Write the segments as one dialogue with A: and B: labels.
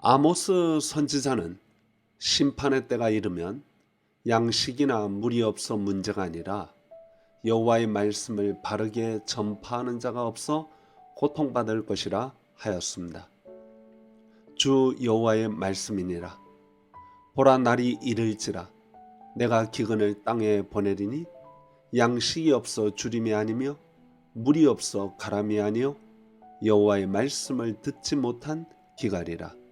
A: 아모스 선지자는 심판의 때가 이르면 양식이나 물이 없어 문제가 아니라 여호와의 말씀을 바르게 전파하는 자가 없어 고통받을 것이라 하였습니다. 주 여호와의 말씀이니라. 보라, 날이 이를지라 내가 기근을 땅에 보내리니 양식이 없어 주림이 아니며 물이 없어 가람이 아니요 여호와의 말씀을 듣지 못한 기갈이라.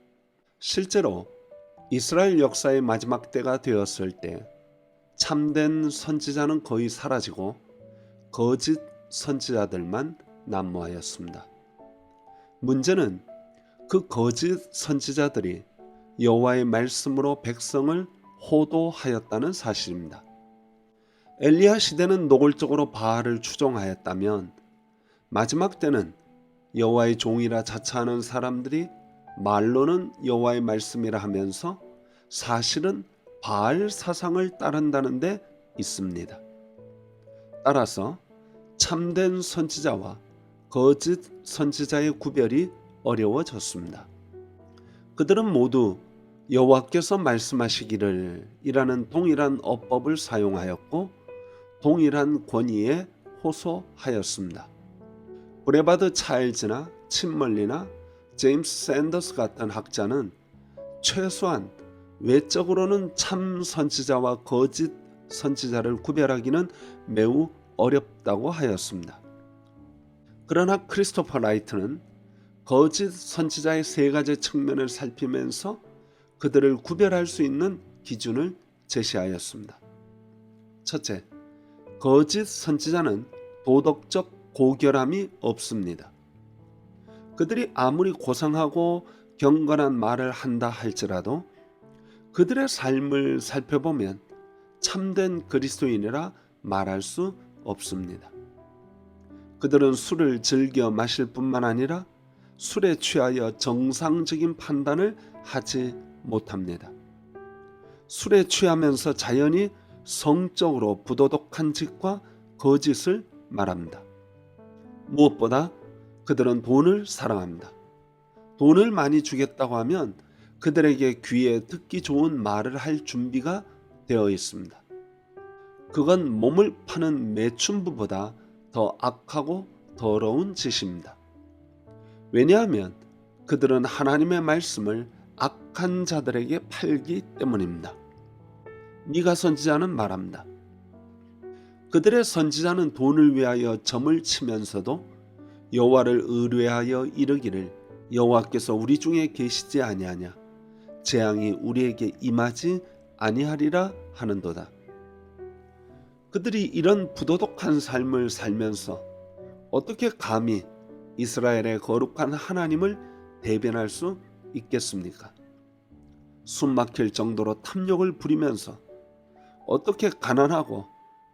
A: 실제로 이스라엘 역사의 마지막 때가 되었을 때 참된 선지자는 거의 사라지고 거짓 선지자들만 난무하였습니다. 문제는 그 거짓 선지자들이 여호와의 말씀으로 백성을 호도하였다는 사실입니다. 엘리야 시대는 노골적으로 바알을 추종하였다면 마지막 때는 여호와의 종이라 자처하는 사람들이 말로는 여호와의 말씀이라 하면서 사실은 바알 사상을 따른다는 데 있습니다. 따라서 참된 선지자와 거짓 선지자의 구별이 어려워졌습니다. 그들은 모두 여호와께서 말씀하시기를 이라는 동일한 어법을 사용하였고 동일한 권위에 호소하였습니다. 브레바드 차일즈나 침멀리나 제임스 샌더스 같은 학자는 최소한 외적으로는 참 선지자와 거짓 선지자를 구별하기는 매우 어렵다고 하였습니다. 그러나 크리스토퍼 라이트는 거짓 선지자의 세 가지 측면을 살피면서 그들을 구별할 수 있는 기준을 제시하였습니다. 첫째, 거짓 선지자는 도덕적 고결함이 없습니다. 그들이 아무리 고상하고 경건한 말을 한다 할지라도 그들의 삶을 살펴보면 참된 그리스도인이라 말할 수 없습니다. 그들은 술을 즐겨 마실 뿐만 아니라 술에 취하여 정상적인 판단을 하지 못합니다. 술에 취하면서 자연히 성적으로 부도덕한 짓과 거짓을 말합니다. 무엇보다 그들은 돈을 사랑합니다. 돈을 많이 주겠다고 하면 그들에게 귀에 듣기 좋은 말을 할 준비가 되어 있습니다. 그건 몸을 파는 매춘부보다 더 악하고 더러운 짓입니다. 왜냐하면 그들은 하나님의 말씀을 악한 자들에게 팔기 때문입니다. 미가 선지자는 말합니다. 그들의 선지자는 돈을 위하여 점을 치면서도 여호와를 의뢰하여 이르기를 여호와께서 우리 중에 계시지 아니하냐, 재앙이 우리에게 임하지 아니하리라 하는도다. 그들이 이런 부도덕한 삶을 살면서 어떻게 감히 이스라엘의 거룩한 하나님을 대변할 수 있겠습니까? 숨막힐 정도로 탐욕을 부리면서 어떻게 가난하고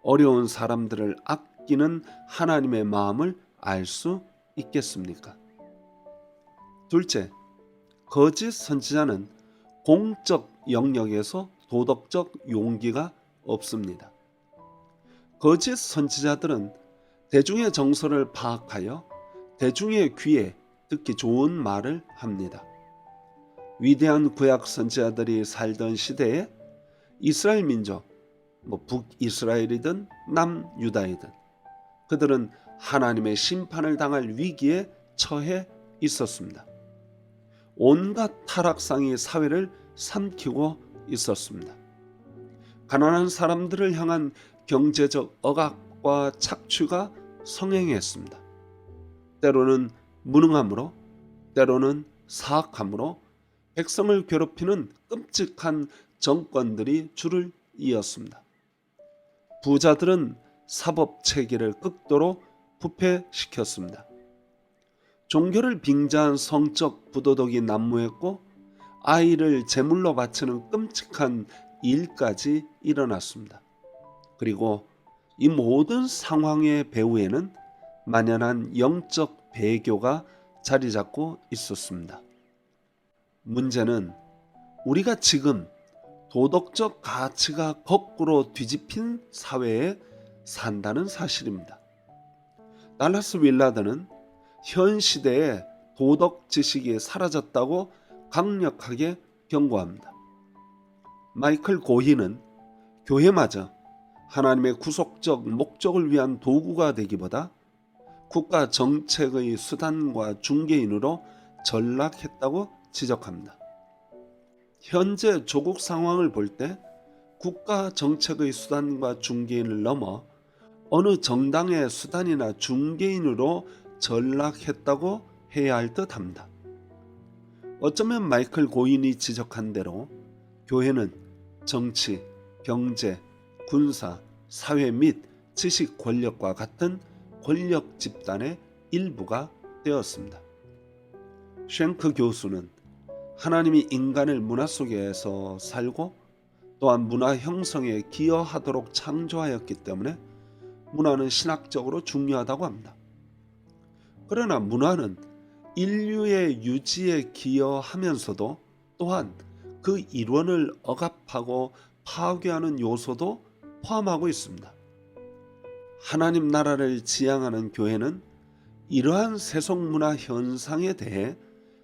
A: 어려운 사람들을 아끼는 하나님의 마음을 알 수 있겠습니까? 둘째, 거짓 선지자는 공적 영역에서 도덕적 용기가 없습니다. 거짓 선지자들은 대중의 정서를 파악하여 대중의 귀에 듣기 좋은 말을 합니다. 위대한 구약 선지자들이 살던 시대에 이스라엘 민족, 북이스라엘이든 남유다이든 그들은 하나님의 심판을 당할 위기에 처해 있었습니다. 온갖 타락상이 사회를 삼키고 있었습니다. 가난한 사람들을 향한 경제적 억압과 착취가 성행했습니다. 때로는 무능함으로, 때로는 사악함으로 백성을 괴롭히는 끔찍한 정권들이 줄을 이었습니다. 부자들은 사법 체계를 극도로 부패시켰습니다. 종교를 빙자한 성적 부도덕이 난무했고 아이를 제물로 바치는 끔찍한 일까지 일어났습니다. 그리고 이 모든 상황의 배후에는 만연한 영적 배교가 자리 잡고 있었습니다. 문제는 우리가 지금 도덕적 가치가 거꾸로 뒤집힌 사회에 산다는 사실입니다. 달라스 윌라드는 현 시대에 도덕 지식이 사라졌다고 강력하게 경고합니다. 마이클 고히는 교회마저 하나님의 구속적 목적을 위한 도구가 되기보다 국가 정책의 수단과 중개인으로 전락했다고 지적합니다. 현재 조국 상황을 볼 때 국가 정책의 수단과 중개인을 넘어 어느 정당의 수단이나 중개인으로 전락했다고 해야 할 듯합니다. 어쩌면 마이클 고인이 지적한 대로 교회는 정치, 경제, 군사, 사회 및 지식 권력과 같은 권력 집단의 일부가 되었습니다. 쉔크 교수는 하나님이 인간을 문화 속에서 살고 또한 문화 형성에 기여하도록 창조하였기 때문에 문화는 신학적으로 중요하다고 합니다. 그러나 문화는 인류의 유지에 기여하면서도 또한 그 일원을 억압하고 파괴하는 요소도 포함하고 있습니다. 하나님 나라를 지향하는 교회는 이러한 세속문화 현상에 대해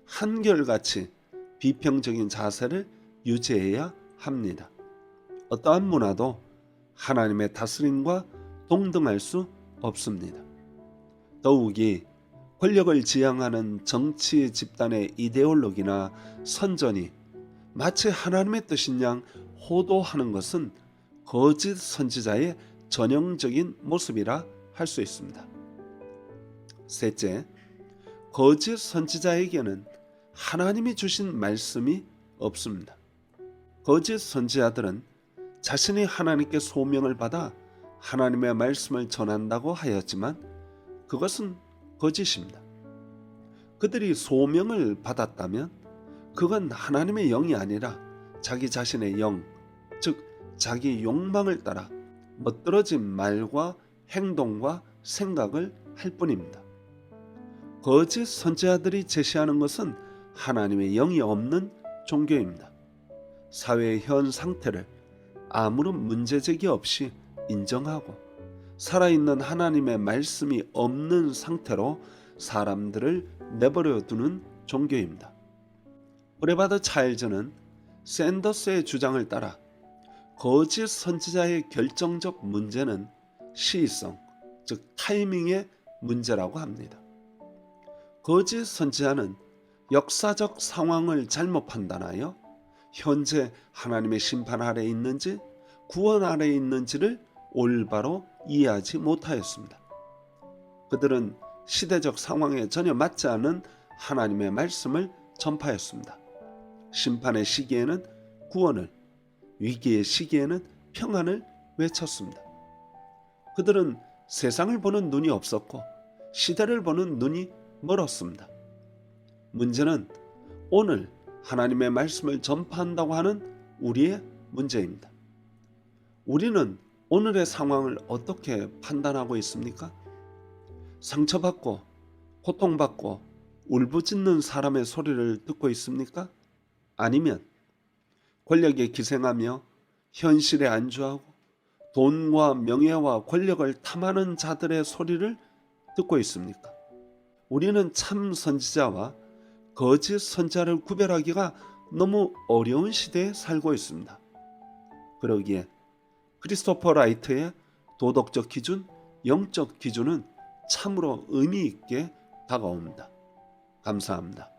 A: 한결같이 비평적인 자세를 유지해야 합니다. 어떠한 문화도 하나님의 다스림과 동등할 수 없습니다. 더욱이 권력을 지향하는 정치 집단의 이데올로기나 선전이 마치 하나님의 뜻인 양 호도하는 것은 거짓 선지자의 전형적인 모습이라 할 수 있습니다. 셋째, 거짓 선지자에게는 하나님이 주신 말씀이 없습니다. 거짓 선지자들은 자신이 하나님께 소명을 받아 하나님의 말씀을 전한다고 하였지만 그것은 거짓입니다. 그들이 소명을 받았다면 그건 하나님의 영이 아니라 자기 자신의 영, 즉 자기 욕망을 따라 멋들어진 말과 행동과 생각을 할 뿐입니다. 거짓 선지자들이 제시하는 것은 하나님의 영이 없는 종교입니다. 사회의 현 상태를 아무런 문제제기 없이 인정하고 살아있는 하나님의 말씀이 없는 상태로 사람들을 내버려 두는 종교입니다. 브레바드 차일즈는 샌더스의 주장을 따라 거짓 선지자의 결정적 문제는 시의성, 즉 타이밍의 문제라고 합니다. 거짓 선지자는 역사적 상황을 잘못 판단하여 현재 하나님의 심판 아래에 있는지 구원 아래에 있는지를 올바로 이해하지 못하였습니다. 그들은 시대적 상황에 전혀 맞지 않은 하나님의 말씀을 전파했습니다. 심판의 시기에는 구원을, 위기의 시기에는 평안을 외쳤습니다. 그들은 세상을 보는 눈이 없었고 시대를 보는 눈이 멀었습니다. 문제는 오늘 하나님의 말씀을 전파한다고 하는 우리의 문제입니다. 우리는 오늘의 상황을 어떻게 판단하고 있습니까? 상처받고 고통받고 울부짖는 사람의 소리를 듣고 있습니까? 아니면 권력에 기생하며 현실에 안주하고 돈과 명예와 권력을 탐하는 자들의 소리를 듣고 있습니까? 우리는 참 선지자와 거짓 선지자를 구별하기가 너무 어려운 시대에 살고 있습니다. 그러기에 크리스토퍼 라이트의 도덕적 기준, 영적 기준은 참으로 의미 있게 다가옵니다. 감사합니다.